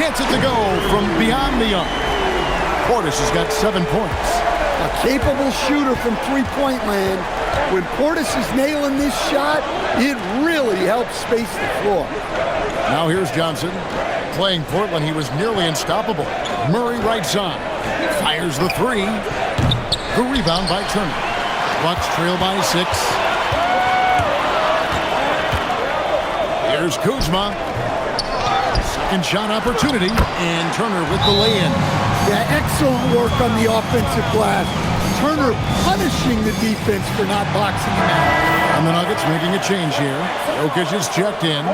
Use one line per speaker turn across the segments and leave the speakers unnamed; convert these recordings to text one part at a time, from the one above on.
Gets it to go from beyond the arc. Portis has got 7 points.
A capable shooter from three-point land. When Portis is nailing this shot, it really helps space the floor.
Now here's Johnson. Playing Portland, he was nearly unstoppable. Murray right side. Fires the three. The rebound by Turner. Bucks trail by 6. Here's Kuzma. Second shot opportunity. And Turner with the lay-in.
Yeah, excellent work on the offensive glass. Turner punishing the defense for not boxing him out.
And the Nuggets making a change here. Jokic is checked in.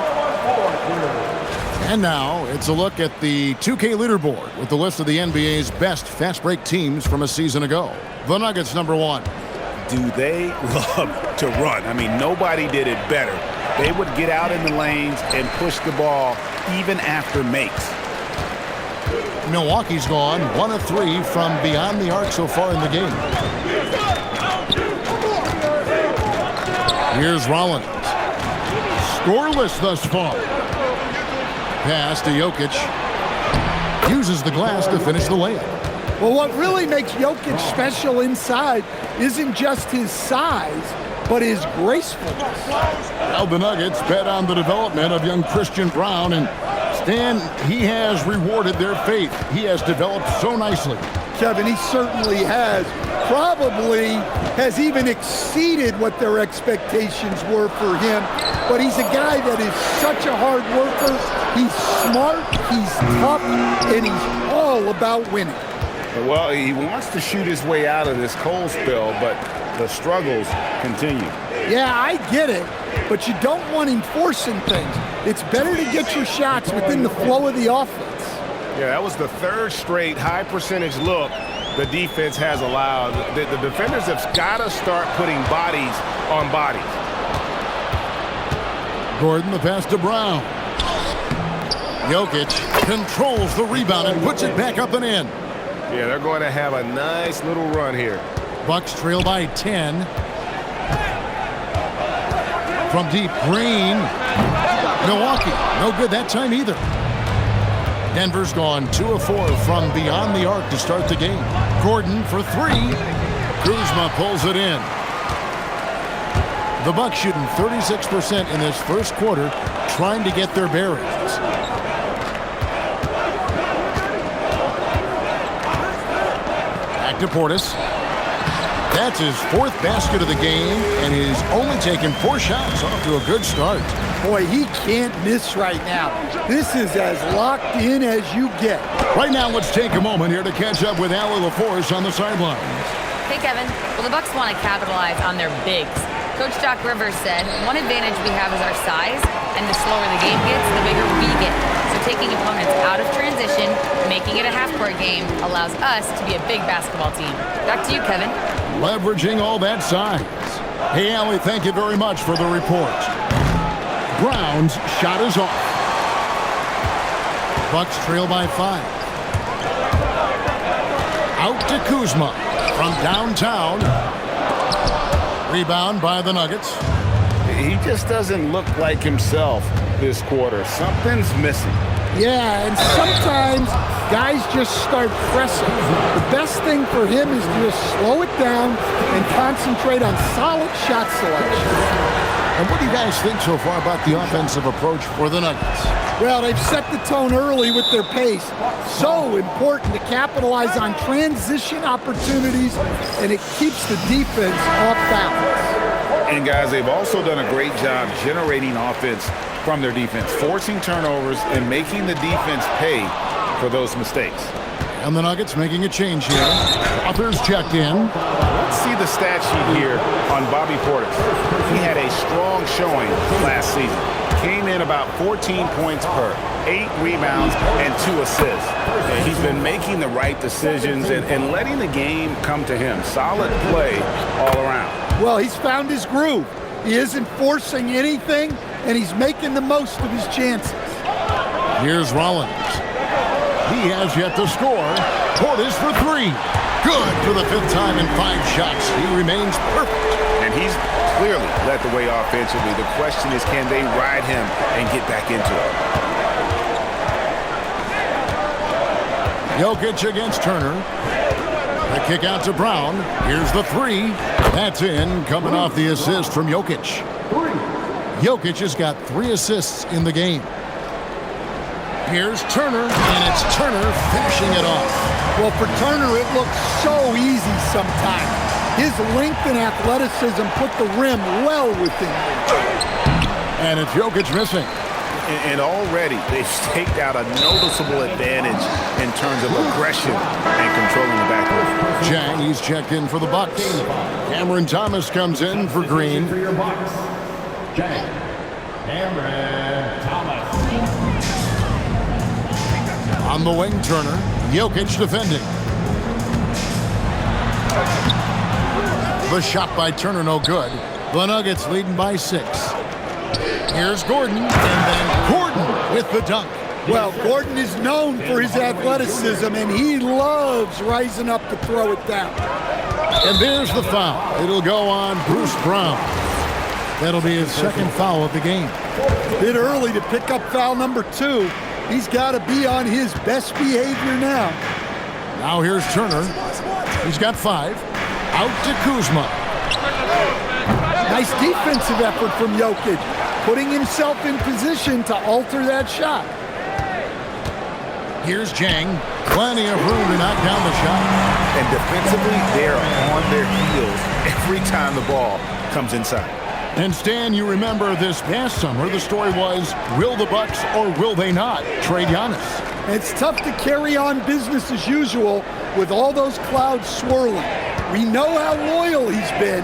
And now it's a look at the 2K leaderboard with the list of the NBA's best fast break teams from a season ago. The Nuggets #1.
Do they love to run? I mean, nobody did it better. They would get out in the lanes and push the ball even after makes.
Milwaukee's gone 1 of 3 from beyond the arc so far in the game. Here's Rollins. Scoreless thus far. Pass to Jokic. Uses the glass to finish the layup.
Well, what really makes Jokic special inside isn't just his size, but his gracefulness.
Now the Nuggets bet on the development of young Christian Braun, and Stan, he has rewarded their faith. He has developed so nicely.
Kevin, he certainly has. Probably has even exceeded what their expectations were for him. But he's a guy that is such a hard worker. He's smart, he's tough, and he's all about winning.
Well, he wants to shoot his way out of this cold spell, but the struggles continue.
Yeah, I get it, but you don't want him forcing things. It's better to get your shots within the flow of the offense.
Yeah, that was the third straight high percentage look the defense has allowed. The defenders have got to start putting bodies on bodies.
Gordon, the pass to Brown. Jokic controls the rebound and puts it back up and in.
Yeah, they're going to have a nice little run here.
Bucks trail by 10. From deep, Green. Milwaukee, no good that time either. Denver's gone 2 of 4 from beyond the arc to start the game. Gordon for 3. Kuzma pulls it in. The Bucks shooting 36% in this first quarter, trying to get their bearings. Back to Portis. That's his 4th basket of the game, and he's only taken 4 shots. Off to a good start.
Boy, he can't miss right now. This is as locked in as you get.
Right now, let's take a moment here to catch up with Allie LaForce on the sidelines.
Hey, Kevin. Well, the Bucks want to capitalize on their bigs. Coach Doc Rivers said, one advantage we have is our size, and the slower the game gets, the bigger we get. So taking opponents out of transition, making it a half-court game, allows us to be a big basketball team. Back to you, Kevin.
Leveraging all that size. Hey, Allie, thank you very much for the report. Brown's shot is off. Bucks trail by 5. Out to Kuzma from downtown. Rebound by the Nuggets.
He just doesn't look like himself this quarter. Something's missing.
Yeah, and sometimes guys just start pressing. The best thing for him is to just slow it down and concentrate on solid shot selection.
And what do you guys think so far about the offensive approach for the Nuggets?
Well, they've set the tone early with their pace. So important to capitalize on transition opportunities, and it keeps the defense off balance.
And guys, they've also done a great job generating offense from their defense, forcing turnovers and making the defense pay for those mistakes.
And the Nuggets making a change here. Authors checked in.
Let's see the stat sheet here on Bobby Portis. He had a strong showing last season. Came in about 14 points per, 8 rebounds, and 2 assists. And he's been making the right decisions and letting the game come to him. Solid play all around.
Well, he's found his groove. He isn't forcing anything, and he's making the most of his chances.
Here's Rollins. He has yet to score. Portis for 3. Good for the 5th time in 5 shots. He remains perfect.
And he's clearly led the way offensively. The question is, can they ride him and get back into it?
Jokic against Turner. The kick out to Brown. Here's the three. That's in, coming off the assist from Jokic. Jokic has got 3 assists in the game. Here's Turner, and it's Turner finishing it off.
Well, for Turner, it looks so easy sometimes. His length and athleticism put the rim well within reach.
And it's Jokic missing.
And already they've staked out a noticeable advantage in terms of aggression and controlling the backcourt.
Chang, he's checked in for the Bucks. Cameron Thomas comes in for Green.
For your Bucks, Cameron Thomas.
On the wing, Turner. Jokic defending. The shot by Turner, no good. The Nuggets leading by 6. Here's Gordon, and then Gordon with the dunk.
Well, Gordon is known for his athleticism, and he loves rising up to throw it down.
And there's the foul. It'll go on Bruce Brown. That'll be his 2nd foul of the game.
Bit early to pick up foul number 2. He's got to be on his best behavior now.
Now here's Turner. He's got 5. Out to Kuzma.
Nice defensive effort from Jokic, putting himself in position to alter that shot.
Here's Jang. Plenty of room to knock down the shot.
And defensively, they're on their heels every time the ball comes inside.
And Stan, you remember this past summer, the story was, will the Bucks or will they not trade Giannis?
It's tough to carry on business as usual with all those clouds swirling. We know how loyal he's been,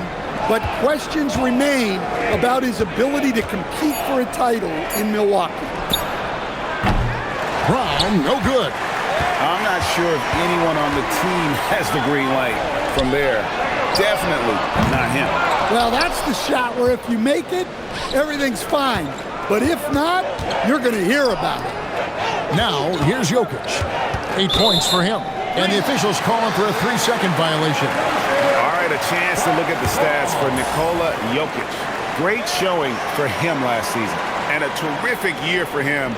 but questions remain about his ability to compete for a title in Milwaukee.
Brown, no good.
I'm not sure if anyone on the team has the green light from there. Definitely not him.
Well, that's the shot where if you make it, everything's fine. But if not, you're going to hear about it.
Now, here's Jokic. 8 points for him. And the officials calling for a 3-second violation.
All right, a chance to look at the stats for Nikola Jokic. Great showing for him last season. And a terrific year for him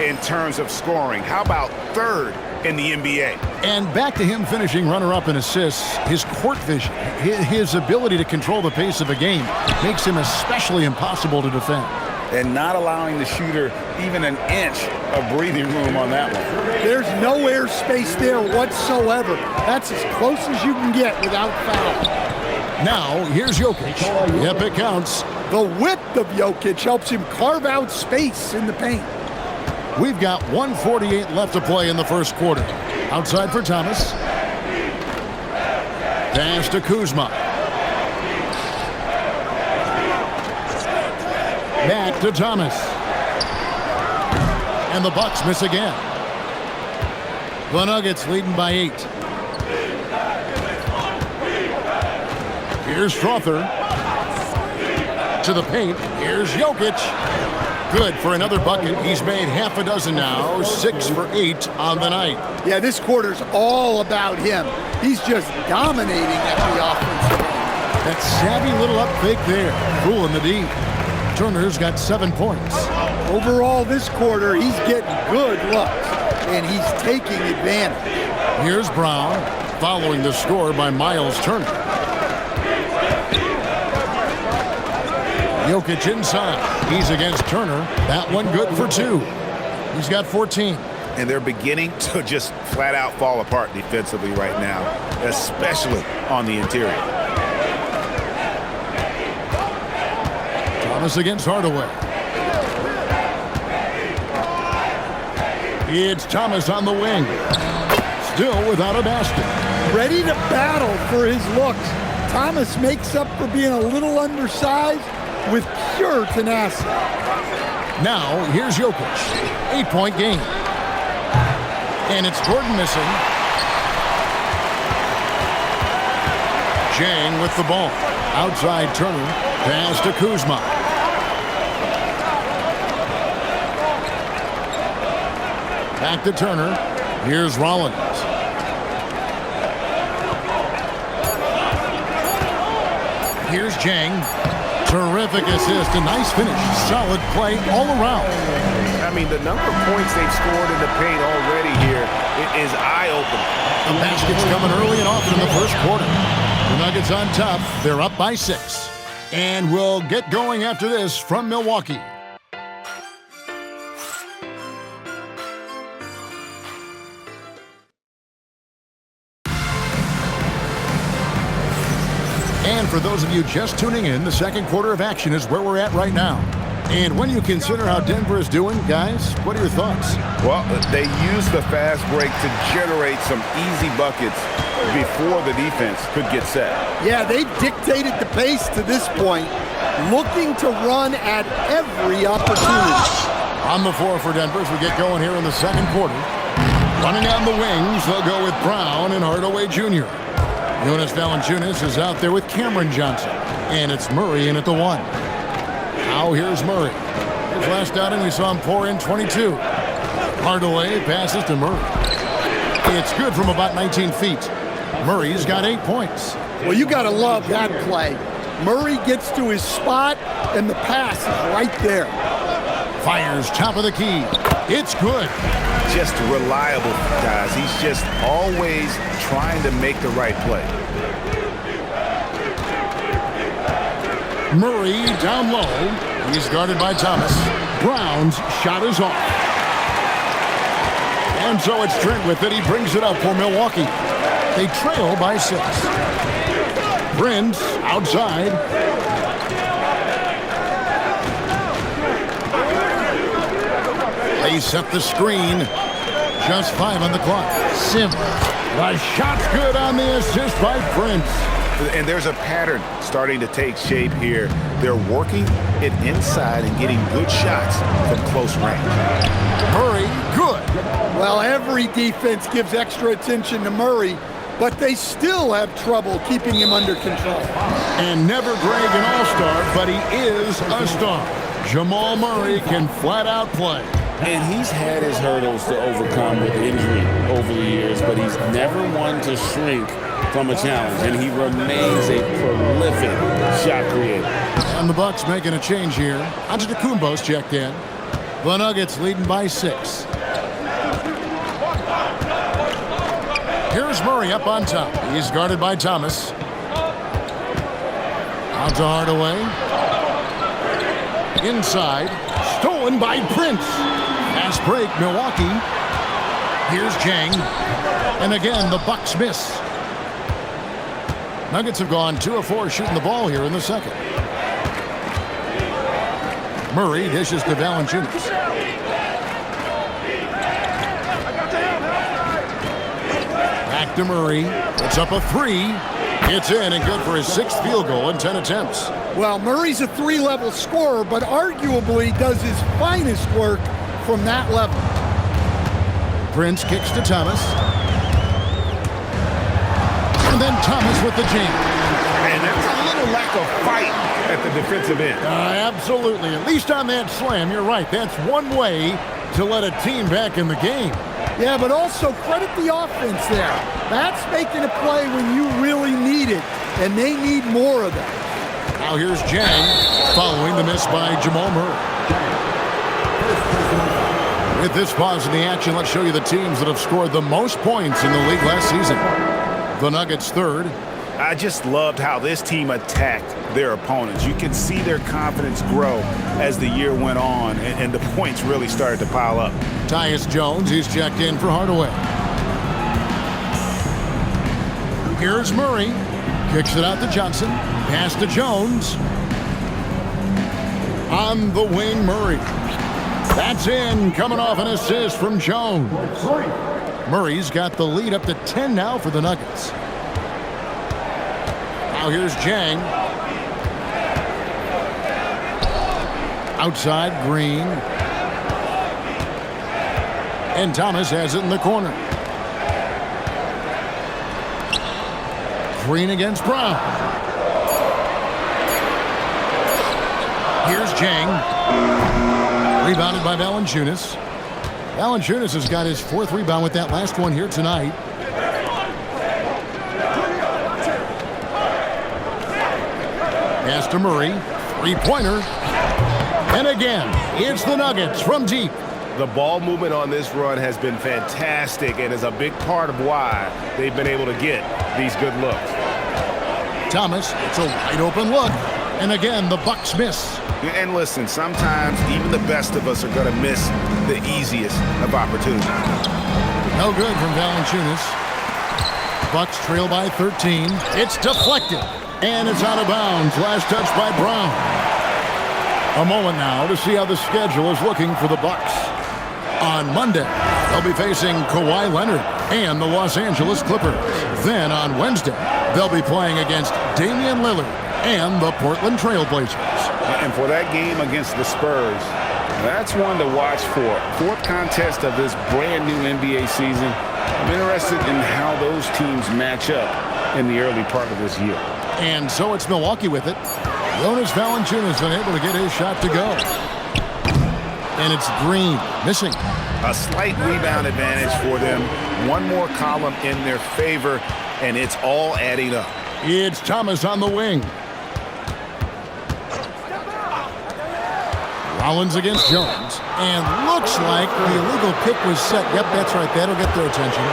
in terms of scoring. How about 3rd in the NBA?
And back to him finishing runner-up in assists, his court vision, his ability to control the pace of a game makes him especially impossible to defend.
And not allowing the shooter even an inch of breathing room on that one.
There's no air space there whatsoever. That's as close as you can get without foul.
Now, here's Jokic. Yep, it counts.
The width of Jokic helps him carve out space in the paint.
We've got 1:48 left to play in the first quarter. Outside for Thomas. Pass to Kuzma. Back to Thomas. And the Bucks miss again. The Nuggets leading by 8. Here's Strother. To the paint. Here's Jokic. Good for another bucket. He's made half a dozen now. 6 for 8 on the night.
Yeah, this quarter's all about him. He's just dominating at the offensive end.
That savvy little up fake there. Fooling the D. Turner's got 7 points.
Overall, this quarter, he's getting good looks, and he's taking advantage.
Here's Brown, following the score by Miles Turner. Jokic inside. He's against Turner. That one good for 2. He's got 14.
And they're beginning to just flat out fall apart defensively right now, especially on the interior.
Thomas against Hardaway. It's Thomas on the wing. Still without a basket.
Ready to battle for his looks. Thomas makes up for being a little undersized with pure tenacity.
Now, here's Jokic. 8-point game. And it's Gordon missing. Jang with the ball. Outside Turner. Pass to Kuzma. Back to Turner. Here's Rollins. Here's Jang. Terrific assist. A nice finish. Solid play all around.
I mean, the number of points they've scored in the paint already here is eye-opening.
Baskets coming early and often in the first quarter. The Nuggets on top. They're up by 6. And we'll get going after this from Milwaukee. And for those of you just tuning in, the second quarter of action is where we're at right now. And when you consider how Denver is doing, guys, what are your thoughts?
Well, they use the fast break to generate some easy buckets before the defense could get set.
Yeah, they've dictated the pace to this point, looking to run at every opportunity.
On the floor for Denver as we get going here in the second quarter. Running on the wings, they'll go with Brown and Hardaway Jr. Jonas Valanciunas is out there with Cameron Johnson. And it's Murray in at the 1. Now here's Murray. His last outing, we saw him pour in 22. Hardaway passes to Murray. It's good from about 19 feet. Murray's got 8 points.
Well, you got to love that play. Murray gets to his spot, and the pass is right there.
Fires top of the key. It's good.
Just reliable, guys. He's just always trying to make the right play.
Murray down low. He's guarded by Thomas. Brown's shot is off. And so it's Trent with it. He brings it up for Milwaukee. They trail by 6. Prince outside. They set the screen. Just 5 on the clock. Sim. The shot's good on the assist by Prince.
And there's a pattern starting to take shape here. They're working it inside and getting good shots from close range.
Murray, good.
Well, every defense gives extra attention to Murray, but they still have trouble keeping him under control.
And never brag an all-star, but he is a star. Jamal Murray can flat out play.
And he's had his hurdles to overcome with injury over the years, but he's never one to shrink from a challenge, and he remains a prolific shot creator.
And the Bucks making a change here. Antetokounmpo's checked in. The Nuggets leading by 6. Here's Murray up on top. He's guarded by Thomas. Out to Hardaway. Inside. Stolen by Prince. Fast break, Milwaukee. Here's Jang. And again, the Bucks miss. Nuggets have gone 2 of 4 shooting the ball here in the second. Murray dishes to Valanciunas. Back to Murray. It's up a 3. It's in and good for his 6th field goal in 10 attempts.
Well, Murray's a 3-level scorer, but arguably does his finest work from that level.
Prince kicks to Thomas. And then Thomas with the jam.
And there's a little lack of fight at the defensive end.
Absolutely. At least on that slam, you're right. That's one way to let a team back in the game.
Yeah, but also credit the offense there. That's making a play when you really need it, and they need more of that.
Now here's Jang following the miss by Jamal Murray. With this pause in the action, let's show you the teams that have scored the most points in the league last season. The Nuggets 3rd.
I just loved how this team attacked their opponents. You could see their confidence grow as the year went on, and the points really started to pile up.
Tyus Jones, he's checked in for Hardaway. Here's Murray. Kicks it out to Johnson. Pass to Jones. On the wing, Murray. That's in, coming off an assist from Jones. Murray's got the lead up to 10 now for the Nuggets. Now here's Jang. Outside, Green. And Thomas has it in the corner. Green against Brown. Here's Jang. Rebounded by Valanciunas. Valanciunas has got his 4th rebound with that last one here tonight. Pass to Murray. 3-pointer. And again, it's the Nuggets from deep.
The ball movement on this run has been fantastic and is a big part of why they've been able to get these good looks.
Thomas, it's a wide open look. And again, the Bucks miss.
And listen, sometimes even the best of us are going to miss the easiest of opportunities.
No good from Valanciunas. Bucks trail by 13. It's deflected. And it's out of bounds. Last touch by Brown. A moment now to see how the schedule is looking for the Bucks. On Monday, they'll be facing Kawhi Leonard and the Los Angeles Clippers. Then on Wednesday, they'll be playing against Damian Lillard and the Portland Trail Blazers.
And for that game against the Spurs, that's one to watch for. Fourth contest of this brand new NBA season. I'm interested in how those teams match up in the early part of this year.
And so it's Milwaukee with it. Jonas Valanciunas unable to get his shot to go. And it's Green missing.
A slight rebound advantage for them. One more column in their favor, and it's all adding up.
It's Thomas on the wing. Rollins against Jones. And looks like the illegal kick was set. Yep, that's right. That'll get their attention.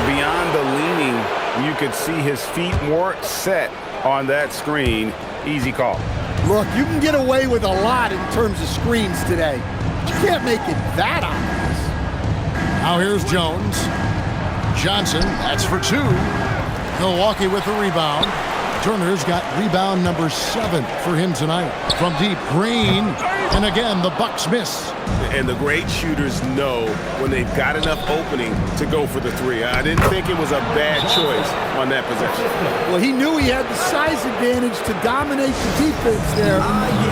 Beyond the leaning, you could see his feet more set on that screen. Easy call.
Look, you can get away with a lot in terms of screens today. But you can't make it that obvious.
Now here's Jones. Johnson, that's for two. Milwaukee with the rebound. Turner's got rebound number 7 for him tonight. From deep, Green. And again, the Bucks miss.
And the great shooters know when they've got enough opening to go for the three. I didn't think it was a bad choice on that possession.
Well, he knew he had the size advantage to dominate the defense there.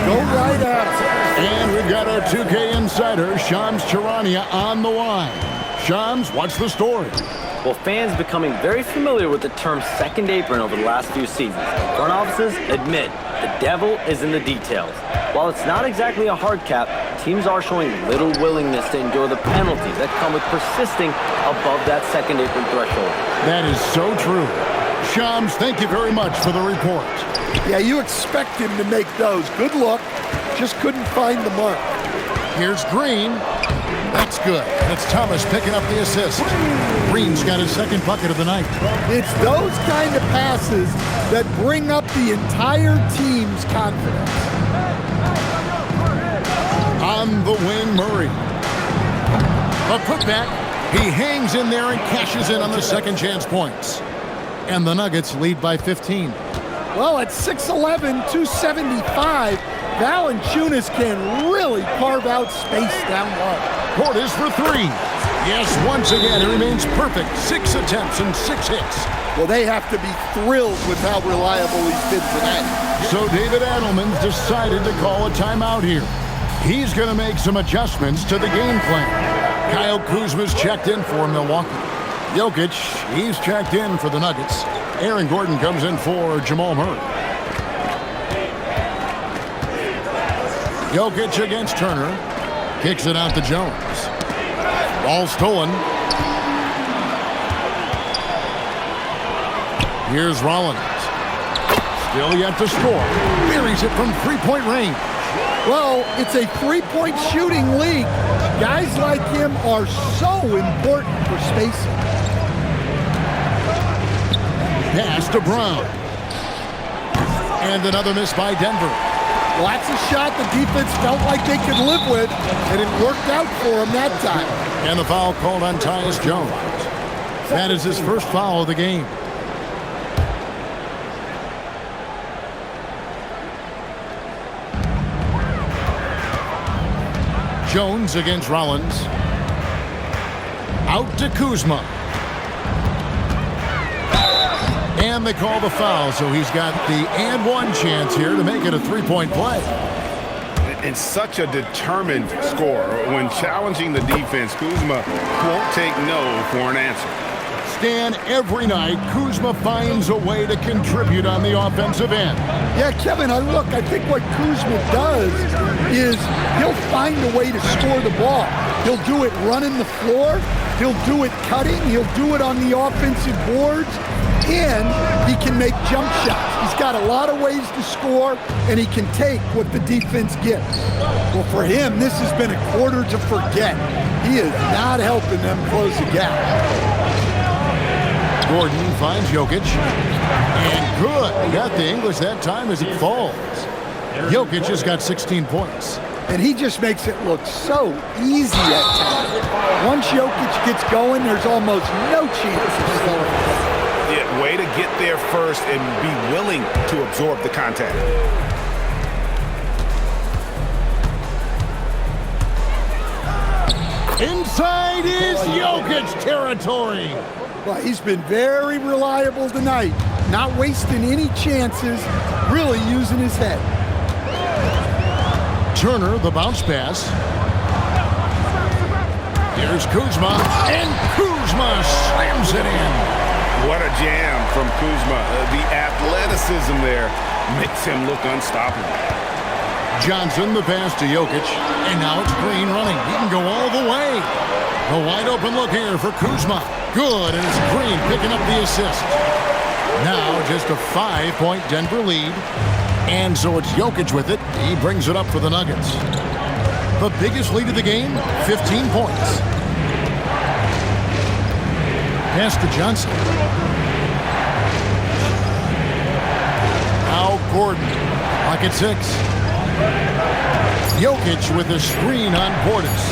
Go right at it.
And we've got our 2K insider, Shams Charania, on the line. Shams, what's the story?
Well, fans becoming very familiar with the term second apron over the last few seasons. Front offices admit the devil is in the details. While it's not exactly a hard cap, teams are showing little willingness to endure the penalties that come with persisting above that second apron threshold.
That is so true. Shams, thank you very much for the report.
Yeah, you expect him to make those. Good look. Just couldn't find the mark.
Here's Green. That's good. That's Thomas picking up the assist. Green's got his second bucket of the night.
It's those kind of passes that bring up the entire team's confidence.
On the wing, Murray. A putback. He hangs in there and cashes in on the second chance points. And the Nuggets lead by 15.
Well, at 6'11", 275, Valanciunas can really carve out space down low.
Portis for 3. Yes, once again, it remains perfect. 6 attempts and 6 hits.
Well, they have to be thrilled with how reliable he's been tonight.
So David Adelman's decided to call a timeout here. He's going to make some adjustments to the game plan. Kyle Kuzma's checked in for Milwaukee. Jokic, he's checked in for the Nuggets. Aaron Gordon comes in for Jamal Murray. Jokic against Turner. Kicks it out to Jones. Ball stolen. Here's Rollins. Still yet to score. Buries it from three-point range.
Well, it's a three-point shooting league. Guys like him are so important for spacing.
Pass to Brown. And another miss by Denver.
Well, that's a shot the defense felt like they could live with, and it worked out for him that time.
And the foul called on Tyus Jones. That is his first foul of the game. Jones against Rollins. Out to Kuzma. And they call the foul, so he's got the and one chance here to make it a three-point play.
And such a determined scorer. When challenging the defense, Kuzma won't take no for an answer.
Stan, every night, Kuzma finds a way to contribute on the offensive end.
Yeah, Kevin, I think what Kuzma does is he'll find a way to score the ball. He'll do it running the floor. He'll do it cutting. He'll do it on the offensive boards. and he can make jump shots. He's got a lot of ways to score, and he can take what the defense gives. Well, for him, this has been a quarter to forget. He is not helping them close the gap.
Gordon finds Jokic. And good. Got the English that time as it falls. Jokic has got 16 points.
And he just makes it look so easy at times. Once Jokic gets going, there's almost no chance of slowing.
Yeah, way to get there first and be willing to absorb the contact.
Inside is Jokic territory.
Well, he's been very reliable tonight. Not wasting any chances, really using his head.
Turner, the bounce pass. Here's Kuzma, and Kuzma slams it in.
What a jam from Kuzma. The athleticism there makes him look unstoppable.
Johnson, the pass to Jokic, and now it's Green running. He can go all the way. A wide open look here for Kuzma. Good, and it's Green picking up the assist. Now just a 5-point Denver lead. And so it's Jokic with it. He brings it up for the Nuggets. The biggest lead of the game, 15 points. Pass to Johnson. Now Gordon. Pocket 6. Jokic with a screen on Portis.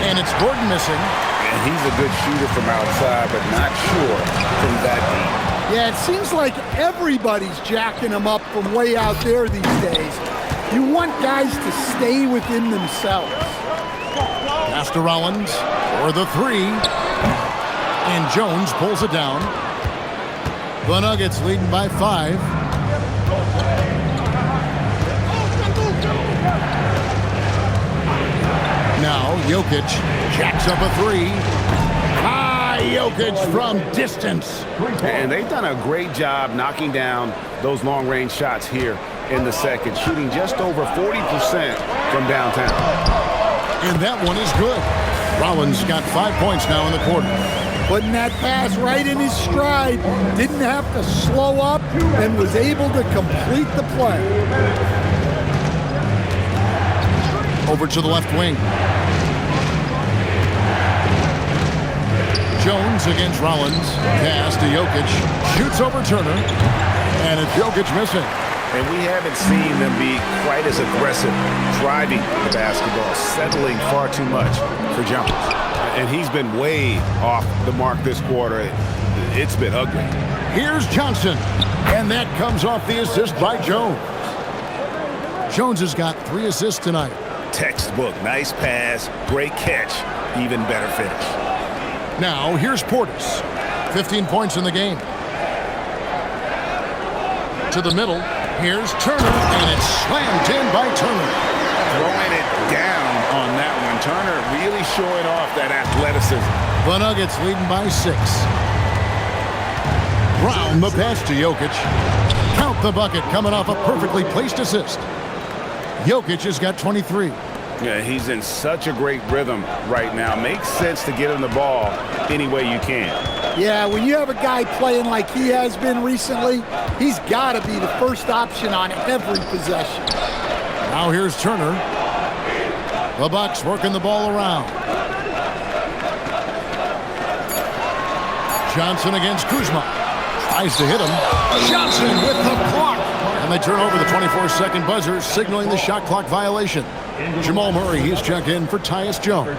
And it's Gordon missing.
And he's a good shooter from outside, but not sure from that deep.
Yeah, it seems like everybody's jacking him up from way out there these days. You want guys to stay within themselves.
Pass to Rollins for the 3. And Jones pulls it down. The Nuggets leading by 5. Now Jokic jacks up a 3. Jokic from distance.
And they've done a great job knocking down those long-range shots here in the second, shooting just over 40% from downtown.
And that one is good. Rollins got 5 points now in the quarter.
Putting that pass right in his stride. Didn't have to slow up and was able to complete the play.
Over to the left wing. Jones against Rollins. Pass to Jokic. Shoots over Turner. And it's Jokic missing.
And we haven't seen them be quite as aggressive driving the basketball, settling far too much for jumpers. And he's been way off the mark this quarter. It's been ugly.
Here's Johnson. And that comes off the assist by Jones. Jones has got 3 assists tonight.
Textbook. Nice pass. Great catch. Even better finish.
Now, here's Portis. 15 points in the game. To the middle. Here's Turner, and it's slammed in by Turner.
Throwing it down on that one. Turner really showing off that athleticism.
The Nuggets leading by 6. Brown, the pass to Jokic. Count the bucket coming off a perfectly placed assist. Jokic has got 23.
Yeah, he's in such a great rhythm right now. Makes sense to get him the ball any way you can.
Yeah, when you have a guy playing like he has been recently, he's got to be the first option on every possession.
Now here's Turner. The Bucks working the ball around. Johnson against Kuzma. Tries to hit him. Johnson with the block. And they turn over the 24-second buzzer, signaling the shot clock violation. Jamal Murray, he's checked in for Tyus Jones.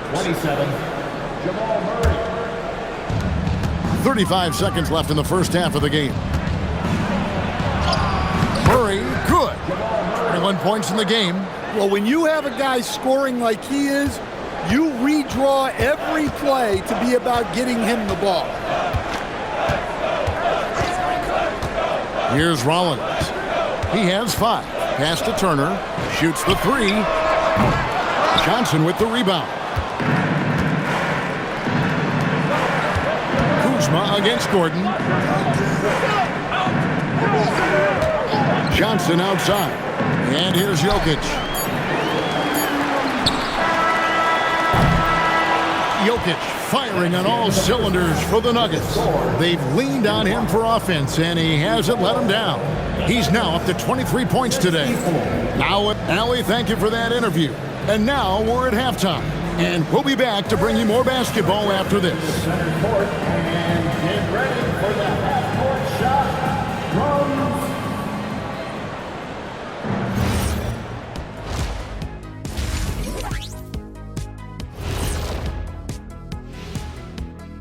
35 seconds left in the first half of the game. Murray, good. 21 points in the game.
Well, when you have a guy scoring like he is, you redraw every play to be about getting him the ball.
Here's Rollins. He has 5. Pass to Turner. Shoots the 3. Johnson with the rebound. Kuzma against Gordon. Johnson outside. And here's Jokic. Jokic firing on all cylinders for the Nuggets. They've leaned on him for offense, and he hasn't let them down. He's now up to 23 points today. Now, Allie, thank you for that interview. And now we're at halftime. And we'll be back to bring you more basketball after this.
And get ready for the half-court shot from...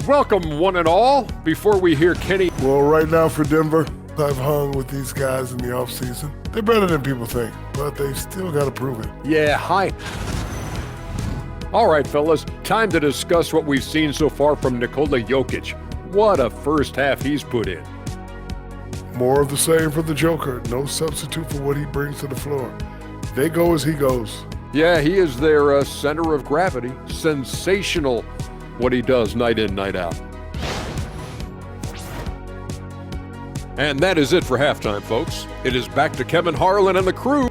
Welcome, one and all. Before we hear Kenny.
Well, right now for Denver, I've hung with these guys in the offseason. They're better than people think, but they still got to prove it.
Yeah, hi. All right, fellas, time to discuss what we've seen so far from Nikola Jokic. What a first half he's put in.
More of the same for the Joker. No substitute for what he brings to the floor. They go as he goes.
Yeah, he is their center of gravity. Sensational what he does night in, night out. And that is it for halftime, folks. It is back to Kevin Harlan and the crew.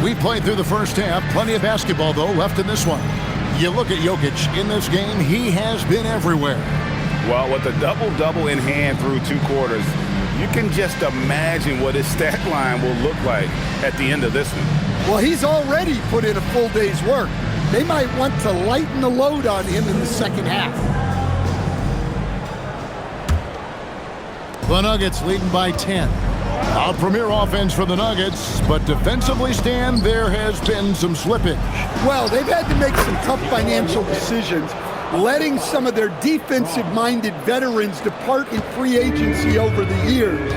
We played through the first half. Plenty of basketball, though, left in this one. You look at Jokic in this game, he has been everywhere.
Well, with a double-double in hand through 2 quarters, you can just imagine what his stat line will look like at the end of this one.
Well, he's already put in a full day's work. They might want to lighten the load on him in the second half.
The Nuggets leading by 10. A premier offense for the Nuggets, but defensively, Stan, there has been some slippage.
Well, they've had to make some tough financial decisions, letting some of their defensive-minded veterans depart in free agency over the years.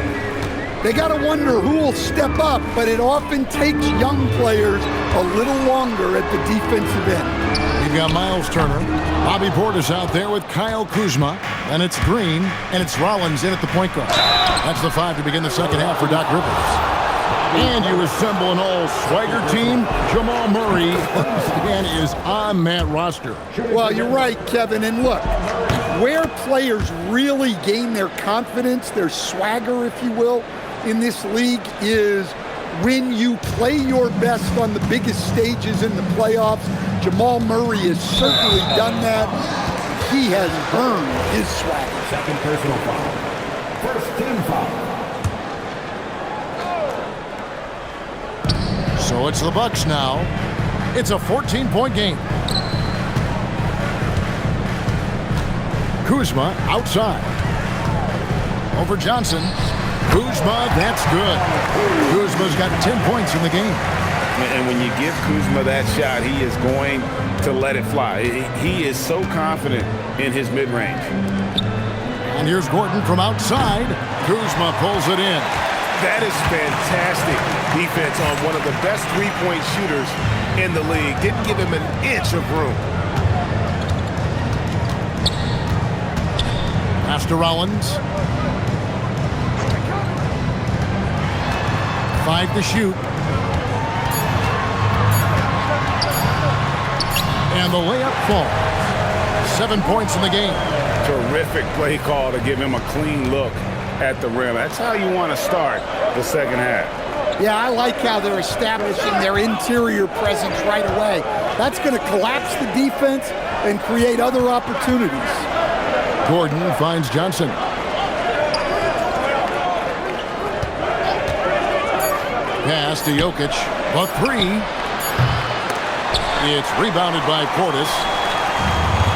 They got to wonder who will step up, but it often takes young players a little longer at the defensive end.
You've got Miles Turner, Bobby Portis out there with Kyle Kuzma, and it's Green, and it's Rollins in at the point guard. That's the 5 to begin the second half for Doc Rivers. And you assemble an all-swagger team. Jamal Murray again is on that roster.
Well, you're right, Kevin, and look, where players really gain their confidence, their swagger, if you will, in this league is when you play your best on the biggest stages in the playoffs. Jamal Murray has certainly done that. He has earned his swagger.
Second personal foul. First team foul.
So it's the Bucks now. It's a 14-point game. Kuzma outside. Over Johnson. Kuzma, that's good. Kuzma's got 10 points in the game.
And when you give Kuzma that shot, he is going to let it fly. He is so confident in his mid-range.
And here's Gordon from outside. Kuzma pulls it in.
That is fantastic defense on one of the best three-point shooters in the league. Didn't give him an inch of room.
Pass to Rollins. 5 to shoot. And the layup falls. 7 points in the game.
Terrific play call to give him a clean look at the rim. That's how you want to start the second half.
Yeah, I like how they're establishing their interior presence right away. That's going to collapse the defense and create other opportunities.
Gordon finds Johnson. Pass to Jokic. A 3. It's rebounded by Portis.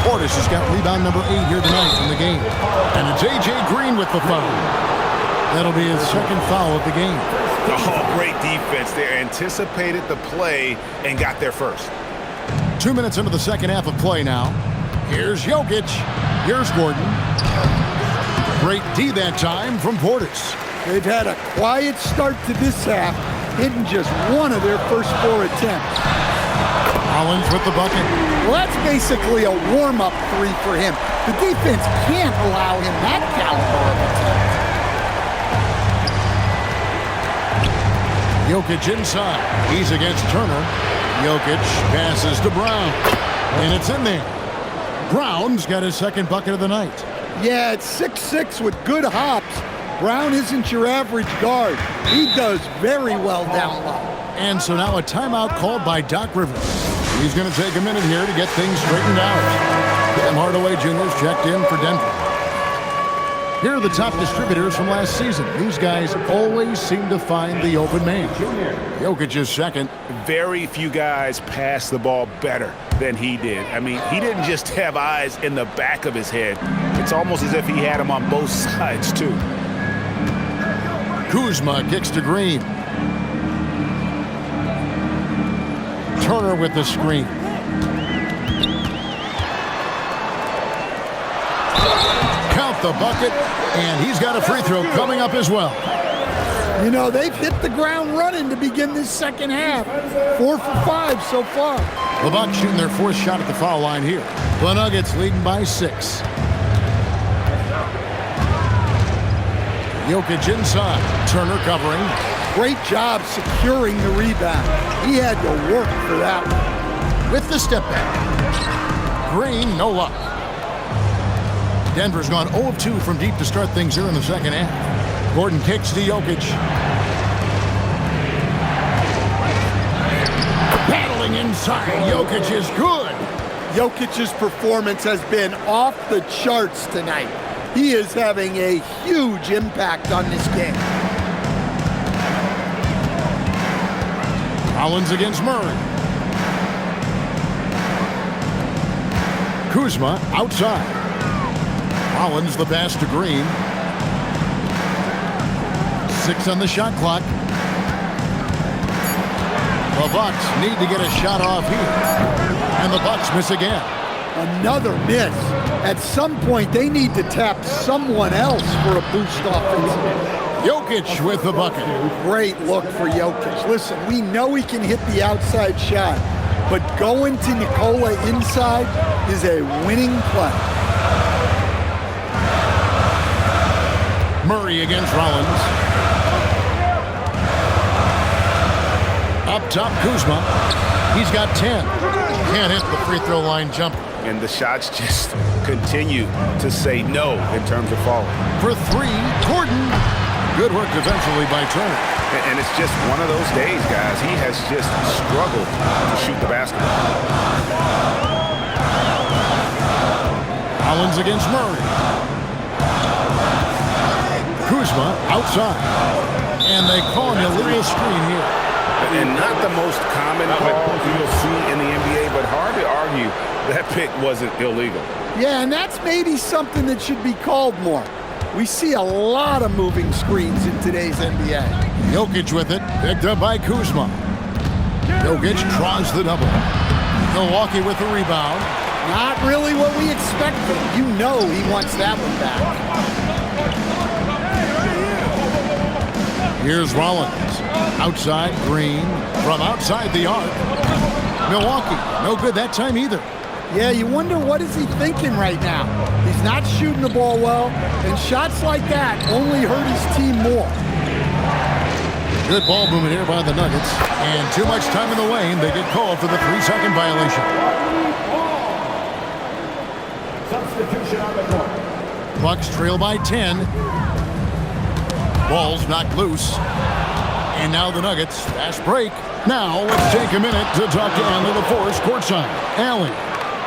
Portis has got rebound number 8 here tonight in the game. And it's A.J. Green with the foul. That'll be his second foul of the game.
Oh, great defense there. Anticipated the play and got there first.
2 minutes into the second half of play now. Here's Jokic. Here's Gordon. Great D that time from Portis.
They've had a quiet start to this half, hitting just one of their first 4 attempts.
Rollins with the bucket.
Well, that's basically a warm-up 3 for him. The defense can't allow him that caliber of attempt.
Jokic inside. He's against Turner. Jokic passes to Brown. And it's in there. Brown's got his second bucket of the night.
Yeah, it's 6-6 with good hops, Brown isn't your average guard. He does very well down low.
And so now a timeout called by Doc Rivers. He's going to take a minute here to get things straightened out. Tim Hardaway Jr.'s checked in for Denver. Here are the top distributors from last season. These guys always seem to find the open man. Jokic is second.
Very few guys pass the ball better than he did. I mean, he didn't just have eyes in the back of his head. It's almost as if he had them on both sides, too.
Kuzma kicks to Green. Turner with the screen. Count the bucket, and he's got a free throw coming up as well.
You know, they've hit the ground running to begin this second half. 4 for 5 so far.
The Bucks shooting their fourth shot at the foul line here. The Nuggets leading by 6. Jokic inside. Turner covering.
Great job securing the rebound. He had to work for that one.
With the step back. Green, no luck. Denver's gone 0 of 2 from deep to start things here in the second half. Gordon kicks to Jokic. Battling inside. Jokic is good.
Jokic's performance has been off the charts tonight. He is having a huge impact on this game.
Collins against Murray. Kuzma outside. Collins the pass to Green. 6 on the shot clock. The Bucks need to get a shot off here. And the Bucks miss again.
Another miss. At some point, they need to tap someone else for a boost offensively.
Jokic with the bucket.
Great look for Jokic. Listen, we know he can hit the outside shot, but going to Nikola inside is a winning play.
Murray against Rollins. Up top, Kuzma. He's got 10. Can't hit the free throw line jumper.
And the shots just continue to say no in terms of falling.
For 3, Gordon. Good work defensively by Turner.
And it's just one of those days, guys. He has just struggled to shoot the basketball.
Collins against Murray. Kuzma outside. And they call an illegal screen here.
And not the most common call you'll see in the NBA, but hard to argue that pick wasn't illegal.
Yeah, and that's maybe something that should be called more. We see a lot of moving screens in today's NBA.
Jokic with it, picked up by Kuzma. Jokic draws the double. Milwaukee with the rebound.
Not really what we expected. You know he wants that one back.
Here's Rollins. Outside, Green. From outside the arc. Milwaukee, no good that time either.
Yeah, you wonder what is he thinking right now. He's not shooting the ball well, and shots like that only hurt his team more.
Good ball movement here by the Nuggets. And too much time in the lane. They get called for the 3-second violation.
Substitution on the court.
Bucks trail by 10. Ball's knocked loose. And now the Nuggets, fast break. Now let's take a minute to talk to Allie LaForce courtside. Allie.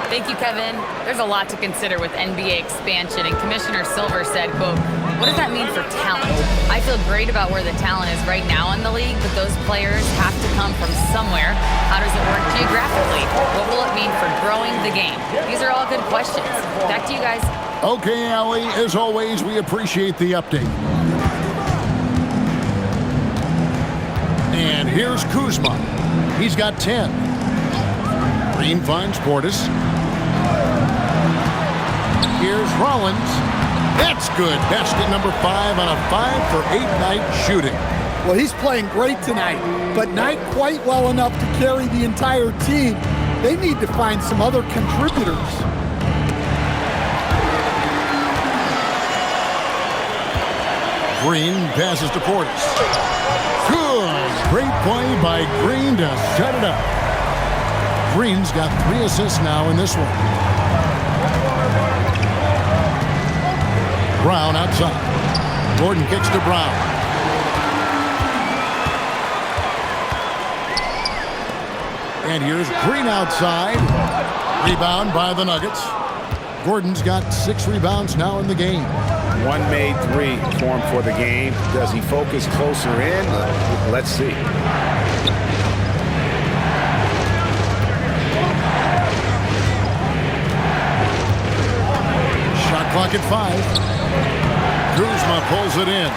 Thank you, Kevin. There's a lot to consider with NBA expansion, and Commissioner Silver said, quote, "What does that mean for talent? I feel great about where the talent is right now in the league, but those players have to come from somewhere. How does it work geographically? What will it mean for growing the game?" These are all good questions. Back to you guys.
Okay, Allie, as always, we appreciate the update. And here's Kuzma. He's got 10. Green finds Portis. Here's Rollins. That's good. Basket number 5 on a 5-for-8 night shooting.
Well, he's playing great tonight, but not quite well enough to carry the entire team. They need to find some other contributors.
Green passes to Portis. Good. Great play by Green to set it up. Green's got 3 assists now in this one. Brown outside. Gordon kicks to Brown. And here's Green outside. Rebound by the Nuggets. Gordon's got 6 rebounds now in the game.
One made 3 for him for the game. Does he focus closer in? Let's see.
Shot clock at 5. Kuzma pulls it in.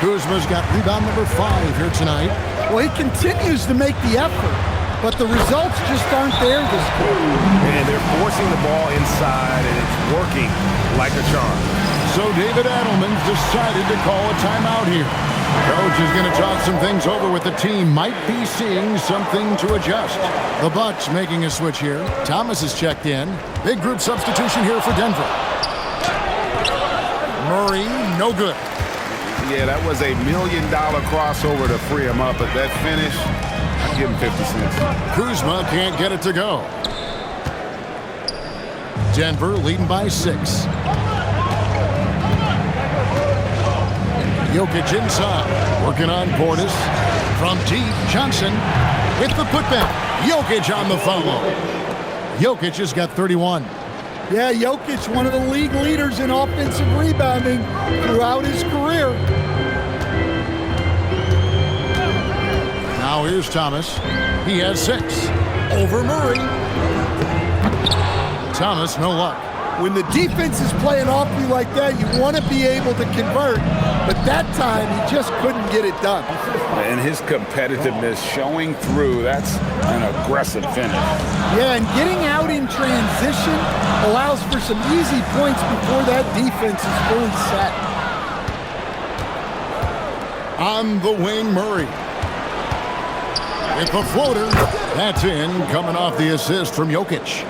Kuzma's got rebound number 5 here tonight.
Well, he continues to make the effort, but the results just aren't there this quarter.
And they're forcing the ball inside, and it's working like a charm.
So David Adelman's decided to call a timeout here. Coach is going to talk some things over with the team. Might be seeing something to adjust. The Bucks making a switch here. Thomas is checked in. Big group substitution here for Denver. Murray, no good.
Yeah, that was $1 million crossover to free him up, but that finish, I'd give him 50 cents.
Kuzma can't get it to go. Denver leading by 6. Jokic inside, working on Portis. From deep, Johnson with the putback. Jokic on the follow. Jokic has got 31.
Yeah, Jokic, one of the league leaders in offensive rebounding throughout his career.
Now here's Thomas. He has 6. Over Murray. Thomas, no luck.
When the defense is playing off you like that, you want to be able to convert. But that time, he just couldn't get it done.
And his competitiveness showing through. That's an aggressive finish.
Yeah, and getting out in transition allows for some easy points before that defense is fully set.
On the wing, Murray. With the floater. That's in, coming off the assist from Jokic.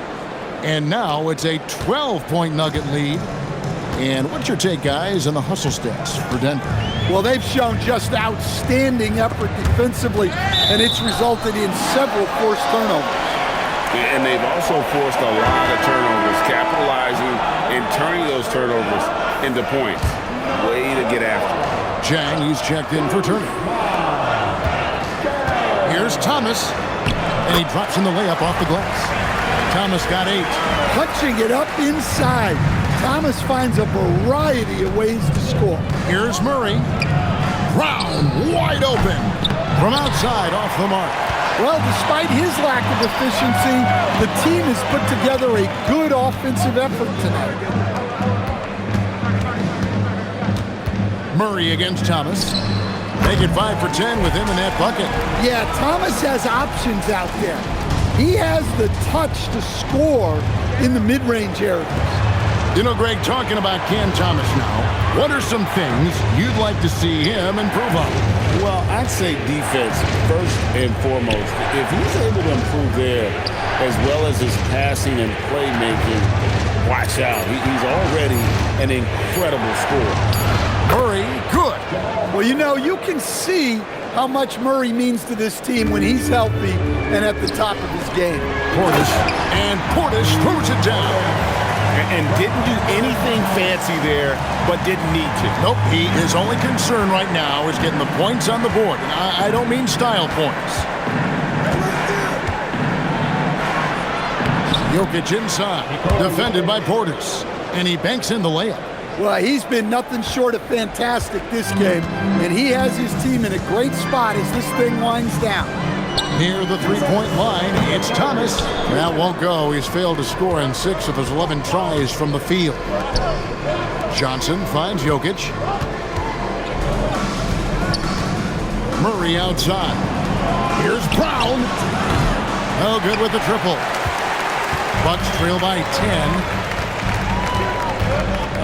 And now it's a 12-point Nugget lead. And what's your take, guys, on the hustle stats for Denver?
Well, they've shown just outstanding effort defensively, and it's resulted in several forced turnovers.
And they've also forced a lot of turnovers, capitalizing and turning those turnovers into points. Way to get after it.
Chang, he's checked in for Turner. Here's Thomas, and he drops in the layup off the glass. Thomas got 8.
Punching it up inside. Thomas finds a variety of ways to score.
Here's Murray. Brown wide open. From outside, off the mark.
Well, despite his lack of efficiency, the team has put together a good offensive effort tonight.
Murray against Thomas. Make it 5 for 10 with him in that bucket.
Yeah, Thomas has options out there. He has the touch to score in the mid-range areas.
You know, Greg, talking about Cam Thomas now, what are some things you'd like to see him improve on?
Well, I'd say defense first and foremost. If he's able to improve there, as well as his passing and playmaking, watch out. He's already an incredible scorer.
Murray, good.
Well, you know, you can see how much Murray means to this team when he's healthy and at the top of his game.
Portis, and Portis throws it down.
And didn't do anything fancy there, but didn't need to.
Nope, his only concern right now is getting the points on the board. And I don't mean style points. Jokic inside, defended by Portis, and he banks in the layup.
Well, he's been nothing short of fantastic this game, and he has his team in a great spot as this thing winds down.
Near the three-point line, it's Thomas. That won't go. He's failed to score in 6 of his 11 tries from the field. Johnson finds Jokic. Murray outside. Here's Brown. No good with the triple. Bucks trail by 10.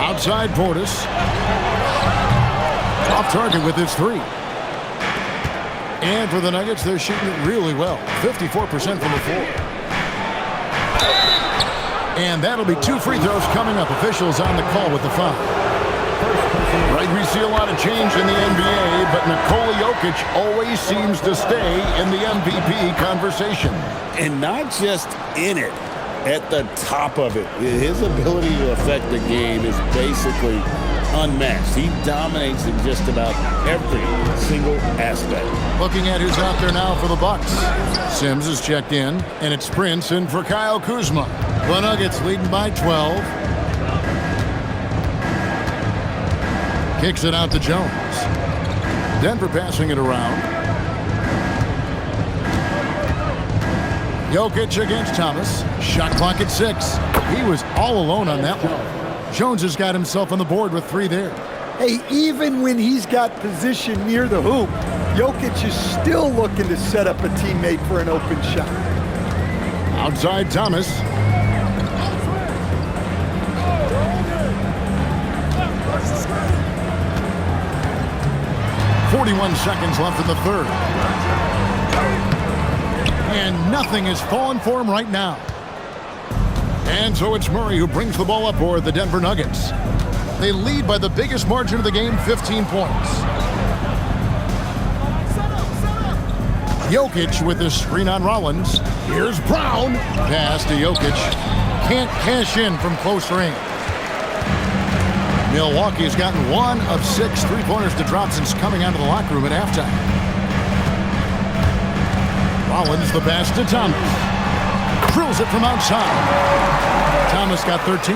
Outside Portis. Off target with his 3. And for the Nuggets, they're shooting it really well. 54% from the floor. And that'll be 2 free throws coming up. Officials on the call with the foul. Right, we see a lot of change in the NBA, but Nikola Jokic always seems to stay in the MVP conversation.
And not just in it, at the top of it. His ability to affect the game is basically unmatched. He dominates in just about every single aspect.
Looking at who's out there now for the Bucks. Sims is checked in, and it's Prince in for Kyle Kuzma. The Nuggets leading by 12. Kicks it out to Jones. Denver passing it around. Jokic against Thomas. Shot clock at 6. He was all alone on that one. Jones has got himself on the board with 3 there.
Hey, even when he's got position near the hoop, Jokic is still looking to set up a teammate for an open shot.
Outside Thomas. .41 seconds left in the third. And nothing has fallen for him right now. And so it's Murray who brings the ball up for the Denver Nuggets. They lead by the biggest margin of the game, 15 points. Jokic with his screen on Rollins. Here's Brown. Pass to Jokic. Can't cash in from close range. Milwaukee has gotten 1 of 6 three-pointers to drop since coming out of the locker room at halftime. Rollins the pass to Thomas. Drills it from outside. Thomas got 13.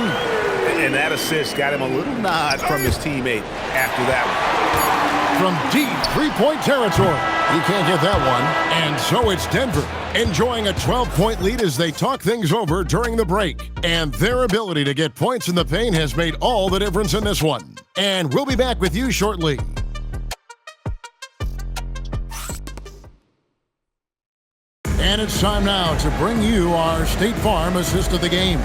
And that assist got him a little nod from his teammate after that one.
From deep three-point territory. He can't get that one. And so it's Denver enjoying a 12-point lead as they talk things over during the break. And their ability to get points in the paint has made all the difference in this one. And we'll be back with you shortly. And it's time now to bring you our State Farm assist of the game.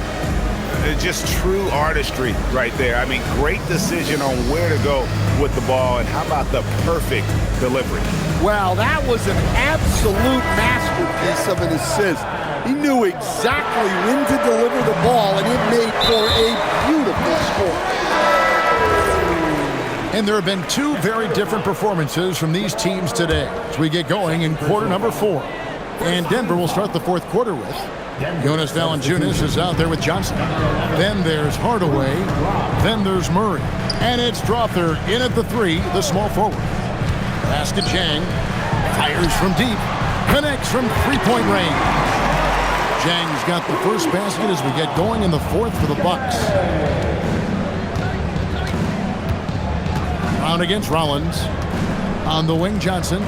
Just true artistry right there. I mean, great decision on where to go with the ball, and how about the perfect delivery?
Wow, that was an absolute masterpiece of an assist. He knew exactly when to deliver the ball, and it made for a beautiful score.
And there have been 2 very different performances from these teams today as we get going in quarter number 4. And Denver will start the 4th quarter with Jonas Valanciunas is out there with Johnson. Then there's Hardaway. Then there's Murray. And it's Strother in at the 3, the small forward. Pass to Chang. Fires from deep. Connects from three-point range. Chang's got the first basket as we get going in the 4th for the Bucks. Brown against Rollins. On the wing, Johnson.